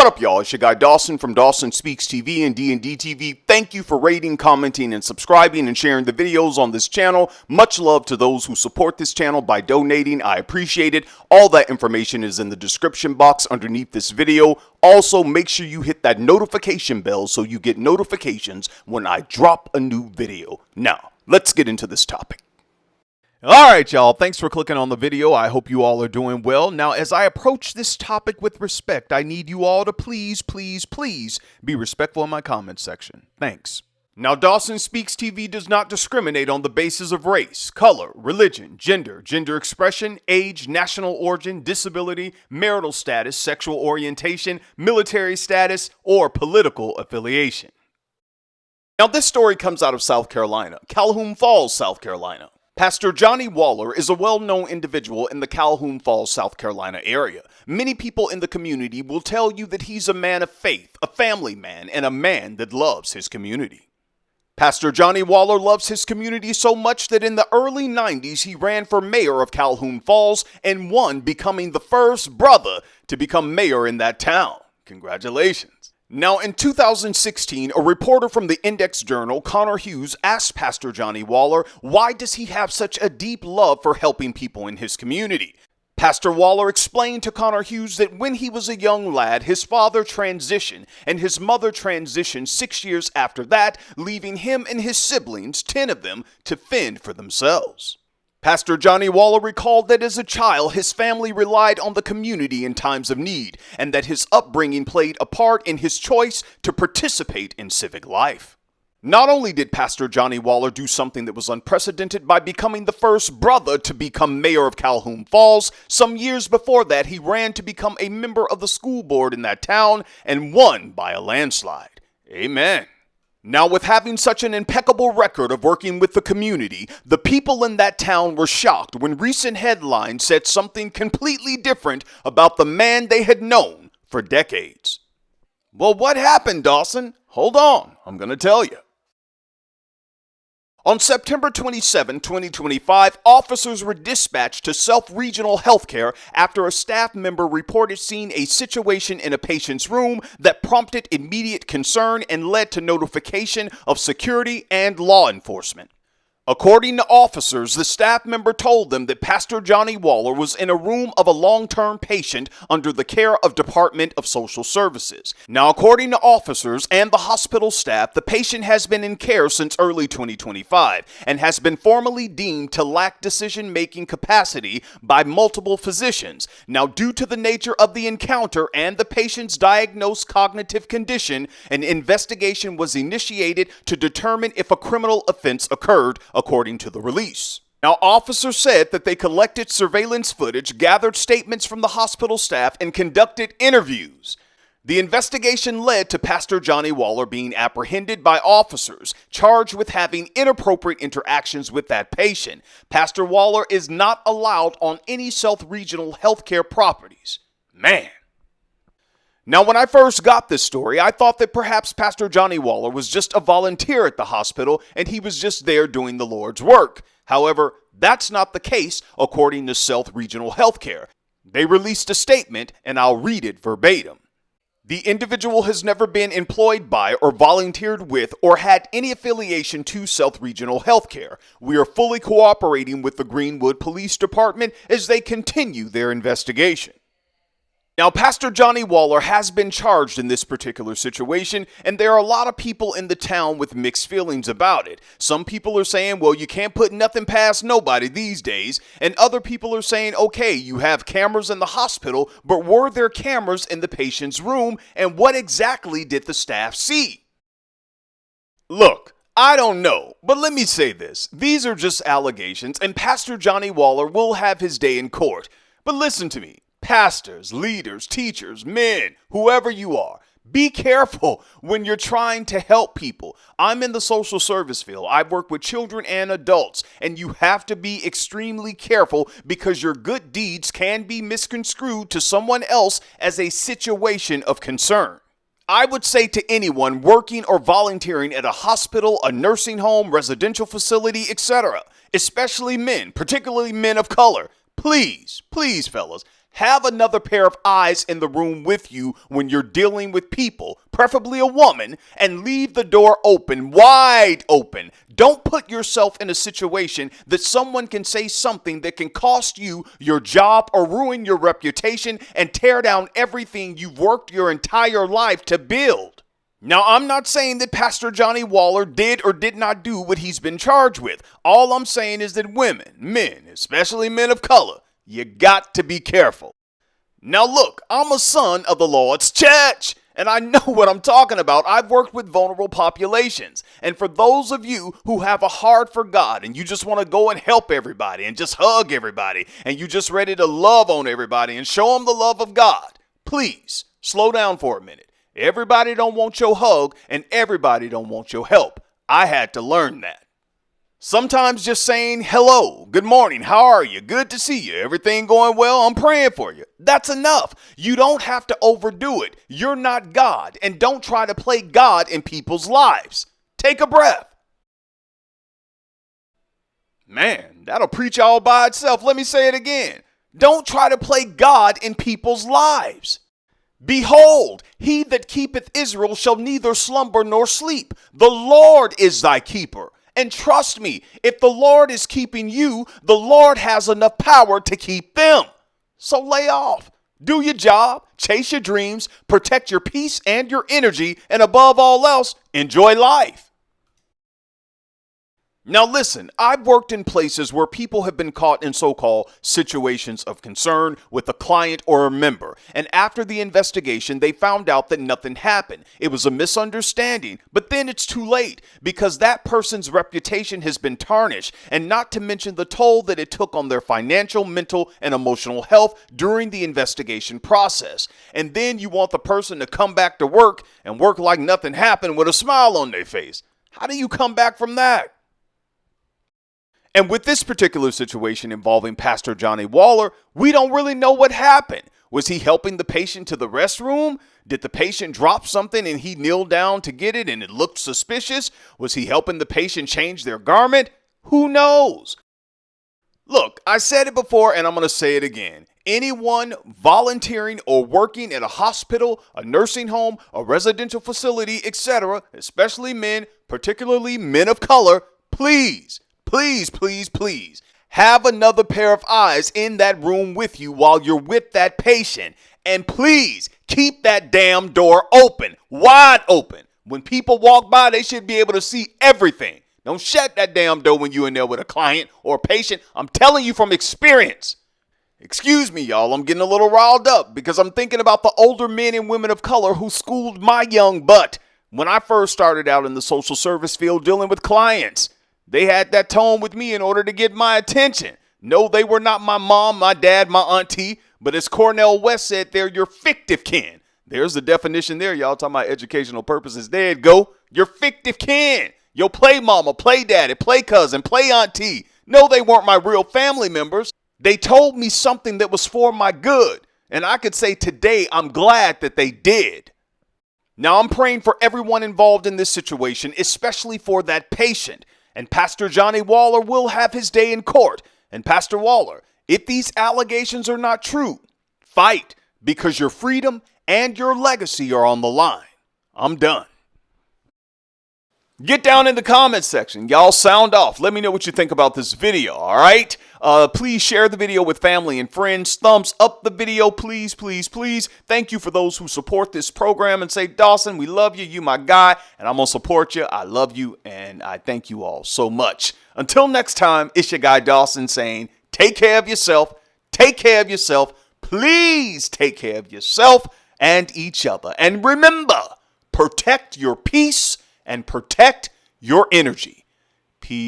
What up, y'all? It's your guy Dawson from Dawson Speaks TV and D&D TV. Thank you for rating, commenting, and subscribing and sharing the videos on this channel. Much love to those who support this channel by donating. I appreciate it. All that information is in the description box underneath this video. Also, make sure you hit that notification bell so you get notifications when I drop a new video. Now, let's get into this topic. Alright, y'all, thanks for clicking on the video. I hope you all are doing well. Now, as I approach this topic with respect, I need you all to please be respectful in my comment section. Thanks. Now, Dawson Speaks TV does not discriminate on the basis of race, color, religion, gender expression, age, national origin, disability, marital status, sexual orientation, military status, or political affiliation. Now, this story comes out of South Carolina, Calhoun Falls, South Carolina. Pastor Johnny Waller is a well-known individual in the Calhoun Falls, South Carolina area. Many people in the community will tell you that he's a man of faith, a family man, and a man that loves his community. Pastor Johnny Waller loves his community so much that in the early 90s he ran for mayor of Calhoun Falls and won, becoming the first brother to become mayor in that town. Congratulations. Now, in 2016, a reporter from the Index Journal, Connor Hughes, asked Pastor Johnny Waller, why does he have such a deep love for helping people in his community? Pastor Waller explained to Connor Hughes that when he was a young lad, his father transitioned and his mother transitioned 6 years after that, leaving him and his siblings, 10 of them, to fend for themselves. Pastor Johnny Waller recalled that as a child, his family relied on the community in times of need, and that his upbringing played a part in his choice to participate in civic life. Not only did Pastor Johnny Waller do something that was unprecedented by becoming the first brother to become mayor of Calhoun Falls, some years before that he ran to become a member of the school board in that town and won by a landslide. Amen. Now, with having such an impeccable record of working with the community, the people in that town were shocked when recent headlines said something completely different about the man they had known for decades. Well, what happened, Dawson? Hold on, I'm going to tell you. On September 27, 2025, officers were dispatched to Self Regional Healthcare after a staff member reported seeing a situation in a patient's room that prompted immediate concern and led to notification of security and law enforcement. According to officers, the staff member told them that Pastor Johnny Waller was in a room of a long-term patient under the care of Department of Social Services. Now, according to officers and the hospital staff, the patient has been in care since early 2025 and has been formally deemed to lack decision-making capacity by multiple physicians. Now, due to the nature of the encounter and the patient's diagnosed cognitive condition, an investigation was initiated to determine if a criminal offense occurred, according to the release. Now, officers said that they collected surveillance footage, gathered statements from the hospital staff, and conducted interviews. The investigation led to Pastor Johnny Waller being apprehended by officers, charged with having inappropriate interactions with that patient. Pastor Waller is not allowed on any South Regional Healthcare properties. Man. Now, when I first got this story, I thought that perhaps Pastor Johnny Waller was just a volunteer at the hospital and he was just there doing the Lord's work. However, that's not the case according to South Regional Healthcare. They released a statement, and I'll read it verbatim. The individual has never been employed by or volunteered with or had any affiliation to South Regional Healthcare. We are fully cooperating with the Greenwood Police Department as they continue their investigation. Now, Pastor Johnny Waller has been charged in this particular situation, and there are a lot of people in the town with mixed feelings about it. Some people are saying, well, you can't put nothing past nobody these days, and other people are saying, okay, you have cameras in the hospital, but were there cameras in the patient's room, and what exactly did the staff see? Look, I don't know, but let me say this. These are just allegations, and Pastor Johnny Waller will have his day in court. But listen to me. Pastors, leaders, teachers, men, whoever you are, be careful when you're trying to help people. I'm in the social service field. I work with children and adults, and you have to be extremely careful because your good deeds can be misconstrued to someone else as a situation of concern. I would say to anyone working or volunteering at a hospital, a nursing home, residential facility, etc., especially men, particularly men of color, please, fellas, Have another pair of eyes in the room with you when you're dealing with people, preferably a woman, and leave the door open, wide open. Don't put yourself in a situation that someone can say something that can cost you your job or ruin your reputation and tear down everything you've worked your entire life to build. Now, I'm not saying that Pastor Johnny Waller did or did not do what he's been charged with. All I'm saying is that women, men, especially men of color, you got to be careful. Now look, I'm a son of the Lord's church, and I know what I'm talking about. I've worked with vulnerable populations. And for those of you who have a heart for God and you just want to go and help everybody and just hug everybody and you just ready to love on everybody and show them the love of God, please slow down for a minute. Everybody don't want your hug and everybody don't want your help. I had to learn that. Sometimes just saying hello, good morning, how are you, good to see you, everything going well, I'm praying for you. That's enough. You don't have to overdo it. You're not God, and don't try to play God in people's lives. Take a breath. Man, that'll preach all by itself. Let me say it again. Don't try to play God in people's lives. Behold, he that keepeth Israel shall neither slumber nor sleep. The Lord is thy keeper. And trust me, if the Lord is keeping you, the Lord has enough power to keep them. So lay off. Do your job, chase your dreams, protect your peace and your energy, and above all else, enjoy life. Now listen, I've worked in places where people have been caught in so-called situations of concern with a client or a member, and after the investigation, they found out that nothing happened. It was a misunderstanding, but then it's too late because that person's reputation has been tarnished, and not to mention the toll that it took on their financial, mental, and emotional health during the investigation process. And then you want the person to come back to work and work like nothing happened with a smile on their face. How do you come back from that? And with this particular situation involving Pastor Johnny Waller, we don't really know what happened. Was he helping the patient to the restroom? Did the patient drop something and he kneeled down to get it and it looked suspicious? Was he helping the patient change their garment? Who knows? Look, I said it before and I'm going to say it again. Anyone volunteering or working at a hospital, a nursing home, a residential facility, etc., especially men, particularly men of color, please have another pair of eyes in that room with you while you're with that patient. And please keep that damn door open, wide open. When people walk by, they should be able to see everything. Don't shut that damn door when you're in there with a client or a patient. I'm telling you from experience. Excuse me, y'all, I'm getting a little riled up because I'm thinking about the older men and women of color who schooled my young butt when I first started out in the social service field dealing with clients. They had that tone with me in order to get my attention. No, they were not my mom, my dad, my auntie, but as Cornel West said, they're your fictive kin. There's the definition there, y'all, talking about educational purposes. There it go. Your fictive kin. Your play mama, play daddy, play cousin, play auntie. No, they weren't my real family members. They told me something that was for my good. And I could say today, I'm glad that they did. Now, I'm praying for everyone involved in this situation, especially for that patient. And Pastor Johnny Waller will have his day in court. And Pastor Waller, if these allegations are not true, fight, because your freedom and your legacy are on the line. I'm done. Get down in the comments section. Y'all sound off. Let me know what you think about this video, all right? Please share the video with family and friends. Thumbs up the video, please, please, please. Thank you for those who support this program and say, Dawson, we love you. You my guy, and I'm going to support you. I love you, and I thank you all so much. Until next time, it's your guy Dawson saying, take care of yourself. Take care of yourself. Please take care of yourself and each other. And remember, protect your peace and protect your energy. Peace.